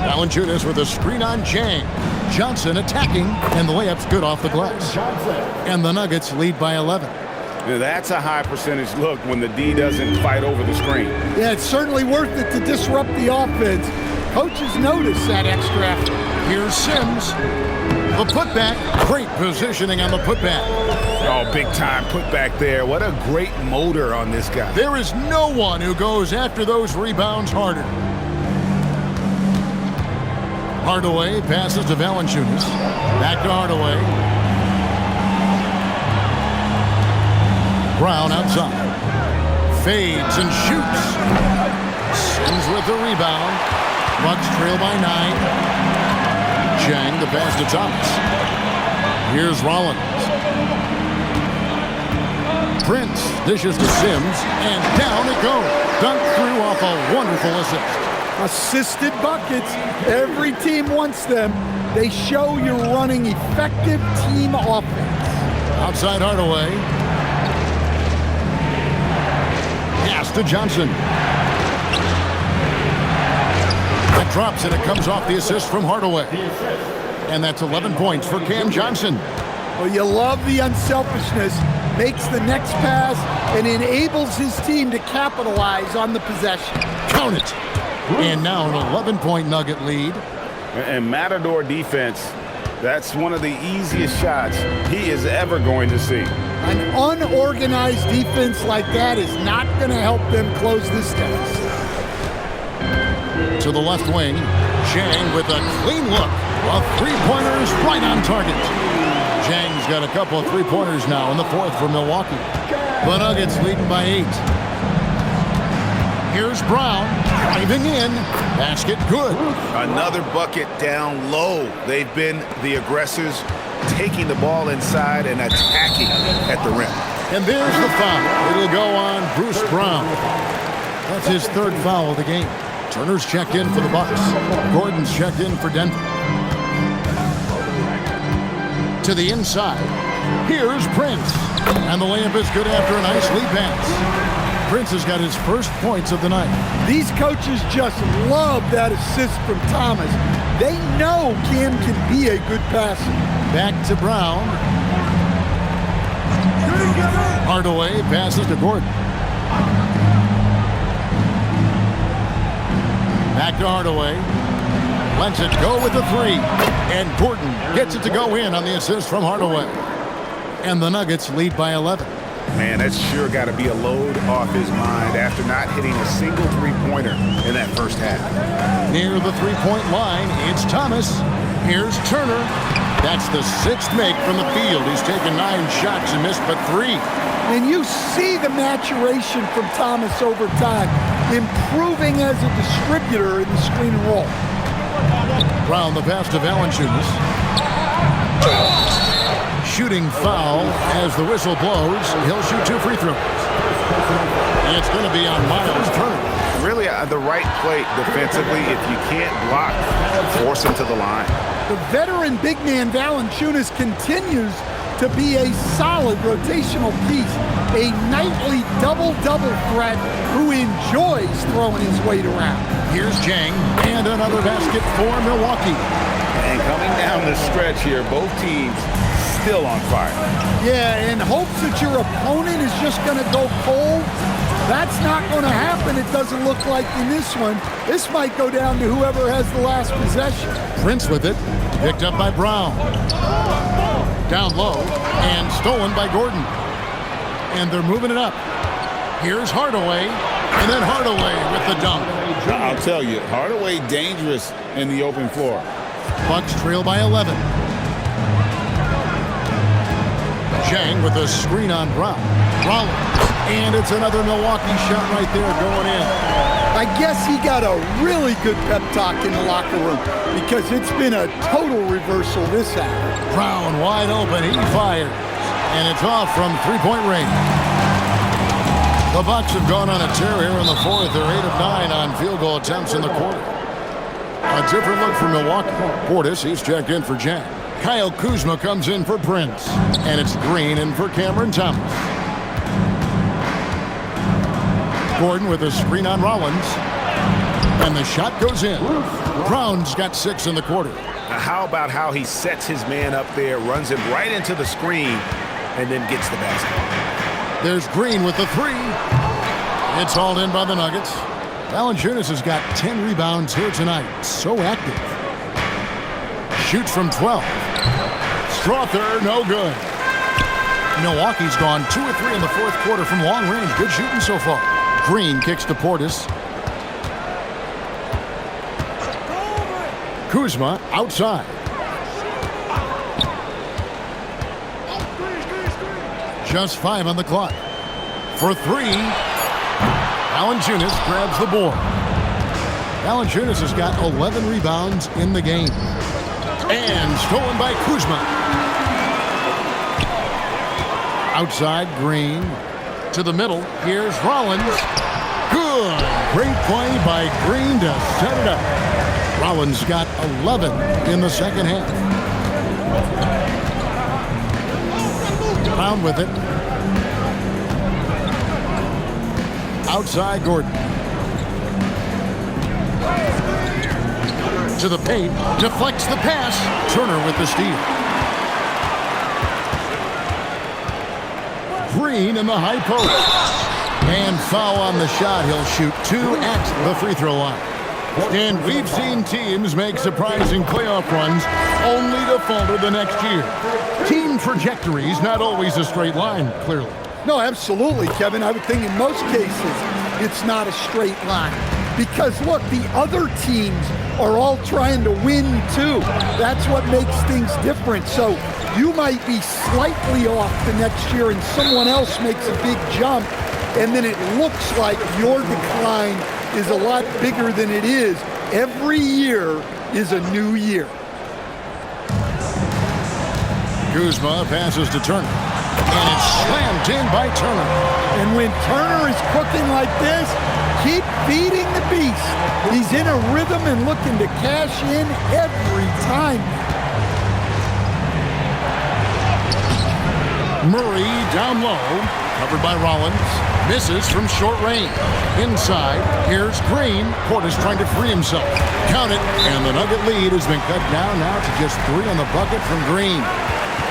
Valanciunas with a screen on Chang. Johnson attacking, and the layup's good off the glass. And the Nuggets lead by 11.
Yeah, that's a high percentage look when the D doesn't fight over the screen.
Yeah, it's certainly worth it to disrupt the offense. Coaches notice that extra effort.
Here's Sims. The putback. Great positioning on the putback.
Oh, big time putback there. What a great motor on this guy.
There is no one who goes after those rebounds harder. Hardaway passes to Valanciunas. Back to Hardaway. Brown outside. Fades and shoots. Sims with the rebound. Bucks trail by 9. Chang the pass to Thomas. Here's Rollins. Prince dishes to Sims, and down it goes. Dunked through off a wonderful assist.
Assisted buckets. Every team wants them. They show you're running effective team offense.
Outside Hardaway. Pass to Johnson. That drops, and it comes off the assist from Hardaway. And that's 11 points for Cam Johnson.
Well, you love the unselfishness. Makes the next pass and enables his team to capitalize on the possession.
Count it. And now an 11-point Nugget lead.
And Matador defense, that's one of the easiest shots he is ever going to see.
An unorganized defense like that is not going to help them close this test.
To the left wing, Chang with a clean look. A three-pointer is right on target. Chang's got a couple of three-pointers now in the 4th for Milwaukee. The Nuggets leading by 8. Here's Brown driving in. Basket good.
Another bucket down low. They've been the aggressors, taking the ball inside and attacking at the rim.
And there's the foul. It'll go on Bruce Brown. That's his third foul of the game. Turner's checked in for the Bucks. Gordon's checked in for Denver. To the inside. Here's Prince. And the layup is good after a nice lead pass. Prince has got his first points of the night.
These coaches just love that assist from Thomas. They know Cam can be a good passer.
Back to Brown. Hardaway passes to Gordon. Back to Hardaway. Lets it go with the three. And Gordon gets it to go in on the assist from Hardaway. And the Nuggets lead by 11.
Man, that's sure got to be a load off his mind after not hitting a single three-pointer in that first half.
Near the three-point line, it's Thomas. Here's Turner. That's the sixth make from the field. He's taken 9 shots and missed but 3.
And you see the maturation from Thomas over time, improving as a distributor in the screen and roll.
Brown the pass to Valanciunas. Shooting foul as the whistle blows. He'll shoot 2 free throws. And it's going to be on Miles Turner.
Really the right play defensively. If you can't block, force him to the line.
The veteran big man Valanciunas continues to be a solid rotational piece, a nightly double-double threat who enjoys throwing his weight around.
Here's Jang, and another basket for Milwaukee.
And coming down the stretch here, both teams still on fire.
Yeah, in hopes that your opponent is just going to go cold. That's not going to happen, it doesn't look like in this one. This might go down to whoever has the last possession.
Prince with it, picked up by Brown. Down low, and stolen by Gordon. And they're moving it up. Here's Hardaway, and then Hardaway with the dunk.
I'll tell you, Hardaway dangerous in the open floor.
Bucks trail by 11. Jang with a screen on Brown. Rollins. And it's another Milwaukee shot right there going in.
I guess he got a really good pep talk in the locker room because it's been a total reversal this half.
Brown wide open. He fires. And it's off from three-point range. The Bucks have gone on a tear here in the fourth. They're 8 of 9 on field goal attempts in the quarter. A different look for Milwaukee. Portis, he's checked in for Jang. Kyle Kuzma comes in for Prince. And it's Green in for Cameron Thomas. Gordon with a screen on Rollins. And the shot goes in. Brown's got 6 in the quarter.
Now how about how he sets his man up there, runs him right into the screen, and then gets the basket.
There's Green with the 3. It's hauled in by the Nuggets. Valanciunas has got 10 rebounds here tonight. So active. Shoots from 12. Strother, no good. Milwaukee's gone 2 or 3 in the fourth quarter from long range. Good shooting so far. Green kicks to Portis. Kuzma outside. Just 5 on the clock. For 3, Valanciunas grabs the board. Valanciunas has got 11 rebounds in the game. And stolen by Kuzma. Outside, Green. To the middle, here's Rollins. Good. Great play by Green to set it up. Rollins got 11 in the second half. Brown with it. Outside, Gordon. To the paint. Deflects the pass. Turner with the steal. Green in the high post. And foul on the shot. He'll shoot 2 at the free throw line. And we've seen teams make surprising playoff runs only to falter the next year. Team trajectories not always a straight line, clearly.
No, absolutely, Kevin. I would think in most cases it's not a straight line. Because, look, the other teams are all trying to win, too. That's what makes things different. So you might be slightly off the next year and someone else makes a big jump. and then it looks like your decline is a lot bigger than it is. Every year is a new year.
Kuzma passes to Turner, and it's slammed in by Turner.
And when Turner is cooking like this, keep feeding the beast. He's in a rhythm and looking to cash in every time.
Murray down low, covered by Rollins. Misses from short range. Inside, here's Green. Portis trying to free himself. Count it, and the Nugget lead has been cut down now to just 3 on the bucket from Green.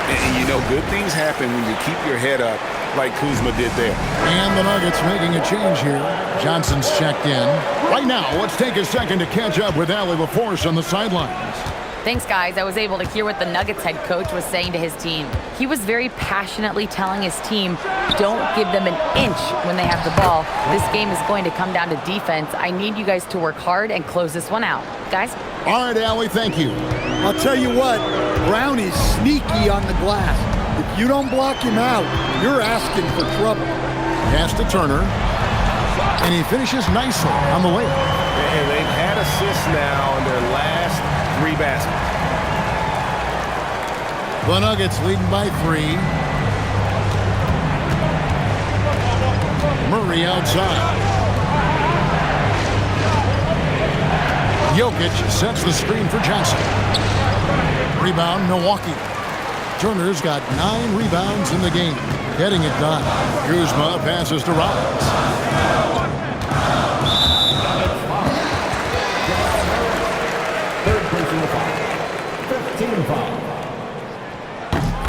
And you know, good things happen when you keep your head up like Kuzma did there.
And the Nuggets making a change here. Johnson's checked in. Right now, let's take a second to catch up with Allie LaForce on the sidelines.
Thanks, guys. I was able to hear what the Nuggets head coach was saying to his team. He was very passionately telling his team, don't give them an inch when they have the ball. This game is going to come down to defense. I need you guys to work hard and close this one out. Guys?
All right, Allie, thank you.
I'll tell you what, Brown is sneaky on the glass. If you don't block him out, you're asking for trouble.
Pass to Turner, and he finishes nicely on the way.
And they've had assists now in their last 3 baskets.
The Nuggets leading by 3. Murray outside. Jokic sets the screen for Johnson. Rebound, Milwaukee. Turner's got 9 rebounds in the game, getting it done. Kuzma passes to Rollins.
Third personal foul. 15 foul.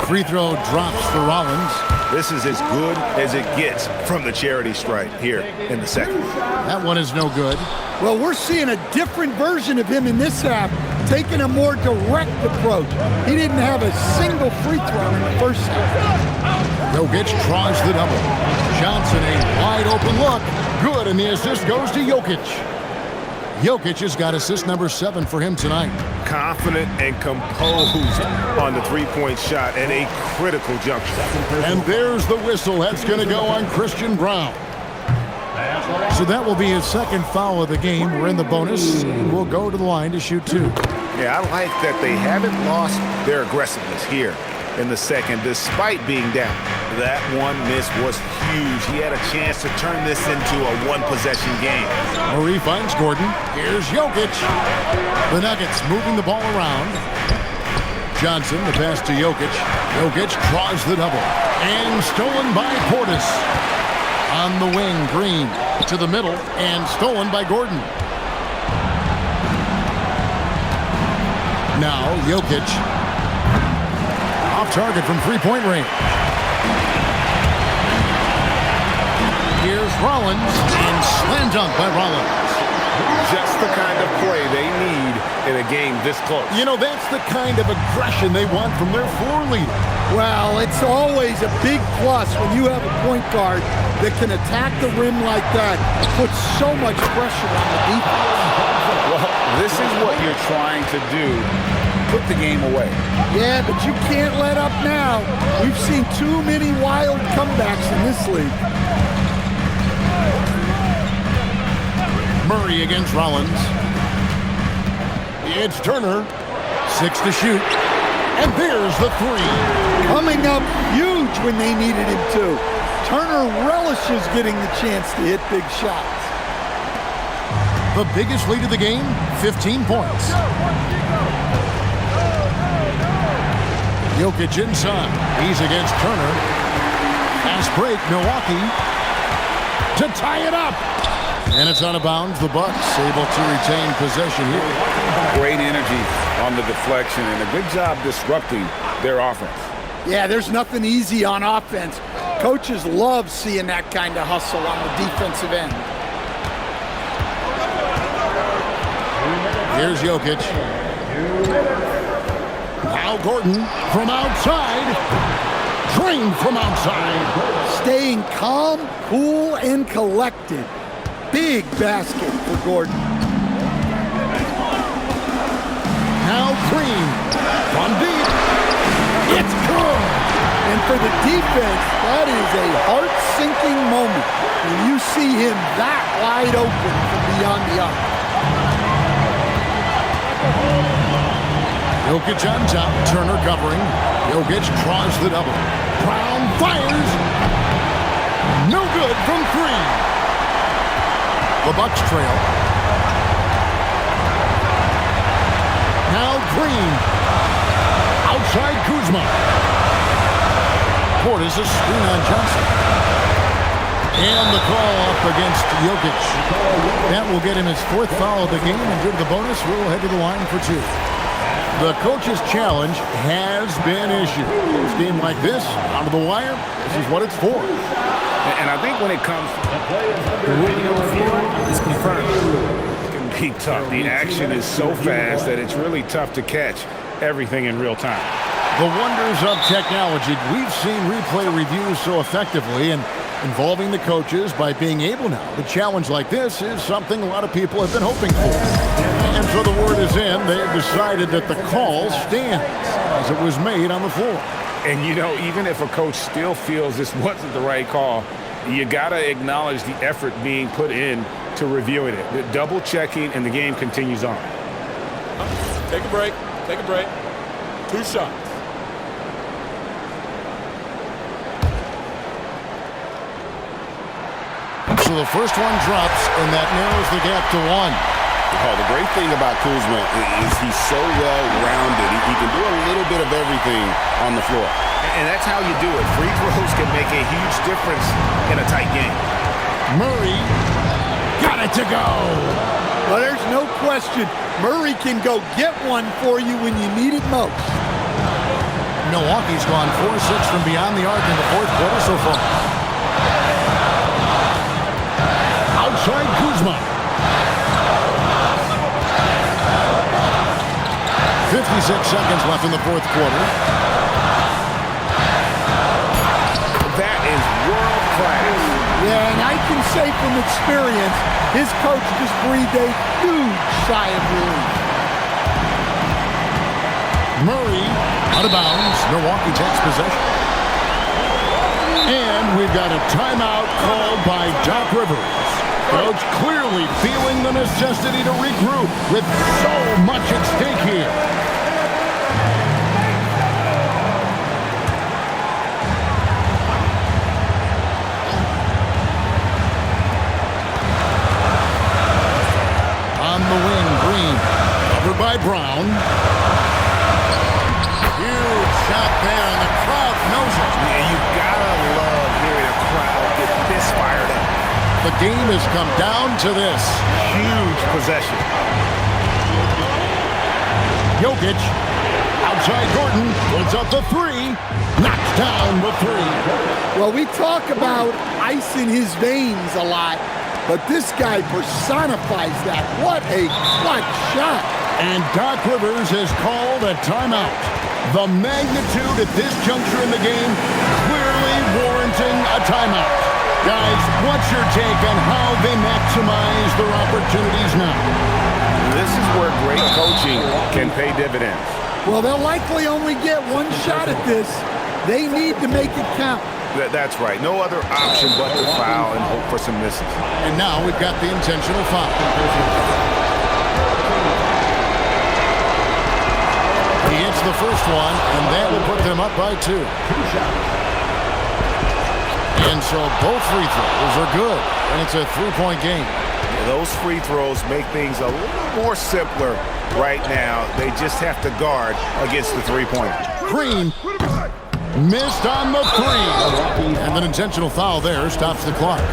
Free throw drops for Rollins.
This is as good as it gets from the charity stripe here in the second.
That one is no good.
Well, we're seeing a different version of him in this half, taking a more direct approach. He didn't have a single free throw in the first half.
Jokic draws the double. Johnson, a wide open look. Good, and the assist goes to Jokic. Jokic has got assist number 7 for him tonight.
Confident and composed on the three-point shot at a critical juncture.
And there's the whistle. That's going to go on Christian Brown. So that will be his second foul of the game. We're in the bonus, and we'll go to the line to shoot 2.
Yeah, I like that they haven't lost their aggressiveness here in the second, despite being down. That one miss was huge. He had a chance to turn this into a one-possession game.
Murray finds Gordon. Here's Jokic. The Nuggets moving the ball around. Johnson, the pass to Jokic. Jokic draws the double. And stolen by Portis. On the wing, Green to the middle, and stolen by Gordon. Now, Jokic. Off target from three-point range. Here's Rollins, and slam dunk by Rollins.
Just the kind of play they need in a game this close.
You know, that's the kind of aggression they want from their floor leader.
Well, it's always a big plus when you have a point guard that can attack the rim like that, put so much pressure on the defense.
Well, this is what you're trying to do. Put the game away.
Yeah, but you can't let up now. We've seen too many wild comebacks in this league.
Murray against Rollins. It's Turner. 6 to shoot. And there's the 3.
Coming up huge when they needed him to. Turner relishes getting the chance to hit big shots.
The biggest lead of the game, 15 points. Jokic inside. He's against Turner. Fast break, Milwaukee. To tie it up. And it's out of bounds. The Bucks able to retain possession here.
Great energy on the deflection and a good job disrupting their offense.
Yeah, there's nothing easy on offense. Coaches love seeing that kind of hustle on the defensive end.
Here's Jokic. Now Gordon from outside. Drained from outside.
Staying calm, cool, and collected. Big basket for Gordon.
Now Green from deep. It's good.
And for the defense, that is a heart-sinking moment. when you see him that wide open from beyond the arc.
Jokic on top, Turner covering. Jokic draws the double. Brown fires. No good from three. The Bucks trail. Now Green. Outside Kuzma. Portis a screen on Johnson. And the call up against Jokic. That will get him his fourth foul of the game, and due to the bonus, we'll head to the line for two. The coach's challenge has been issued. A game like this, out of the wire, this is what it's for.
And I think when it comes to the video field, it's confirmed. It can be tough. The action is so fast that it's really tough to catch everything in real time.
The wonders of technology. We've seen replay reviews so effectively, and involving the coaches by being able now to challenge like this is something a lot of people have been hoping for. And so the word is in. They have decided that the call stands as it was made on the floor.
And, you know, even if a coach still feels this wasn't the right call, you got to acknowledge the effort being put in to reviewing it. The double checking, and the game continues on.
Take a break. Take a break. 2 shots.
So the first one drops, and that narrows the gap to 1.
The great thing about Kuzma is he's so well-rounded. He can do a little bit of everything on the floor.
And that's how you do it. Free throws can make a huge difference in a tight game.
Murray got it to go.
Well, there's no question. Murray can go get one for you when you need it most.
Milwaukee's gone 4-6 from beyond the arc in the fourth quarter so far. Outside Kuzma. 56 seconds left in the fourth quarter.
That is world class.
Yeah, and I can say from experience, his coach just breathed a huge sigh of relief.
Murray out of bounds. Milwaukee takes possession. And we've got a timeout called by Doc Rivers. Coach clearly feeling the necessity to regroup with so much at stake here. On the wing, Green. Covered by Brown. Huge shot there, and the crowd knows it.
Yeah, you gotta love hearing a crowd get this fired up.
The game has come down to this.
Huge possession.
Jokic, outside Gordon, puts up the three, knocks down the three.
Well, we talk about ice in his veins a lot, but this guy personifies that. What a clutch shot.
And Doc Rivers has called a timeout. The magnitude at this juncture in the game clearly warranting a timeout. Guys, what's your take on how they maximize their opportunities now?
This is where great coaching can pay dividends.
Well, they'll likely only get one shot at this. They need to make it count.
That's right. No other option but to foul and hope for some misses.
And now we've got the intentional foul. He hits the first one, and that will put them up by 2. And so both free throws are good, and it's a 3-point game.
Yeah, those free throws make things a little more simpler right now. They just have to guard against the three-pointer.
Green missed on the 3. And an intentional foul there stops the clock.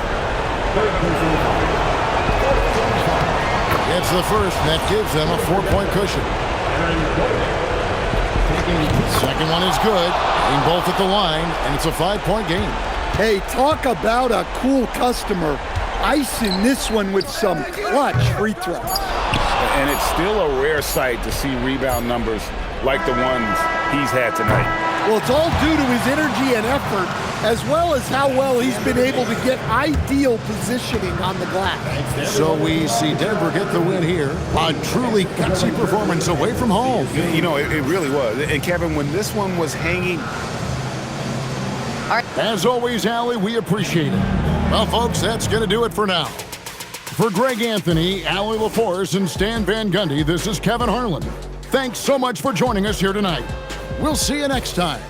It's the first, and that gives them a 4-point cushion. Second one is good, being both at the line, and it's a 5-point game.
Hey, talk about a cool customer. Icing this one with some clutch free throws.
And it's still a rare sight to see rebound numbers like the ones he's had tonight.
Well, it's all due to his energy and effort, as well as how well he's been able to get ideal positioning on the glass.
So we see Denver get the win here. A truly gutsy performance away from home.
You know, it really was. And Kevin, when this one was hanging...
As always, Allie, we appreciate it. Well, folks, that's going to do it for now. For Greg Anthony, Allie LaForce, and Stan Van Gundy, this is Kevin Harlan. Thanks so much for joining us here tonight. We'll see you next time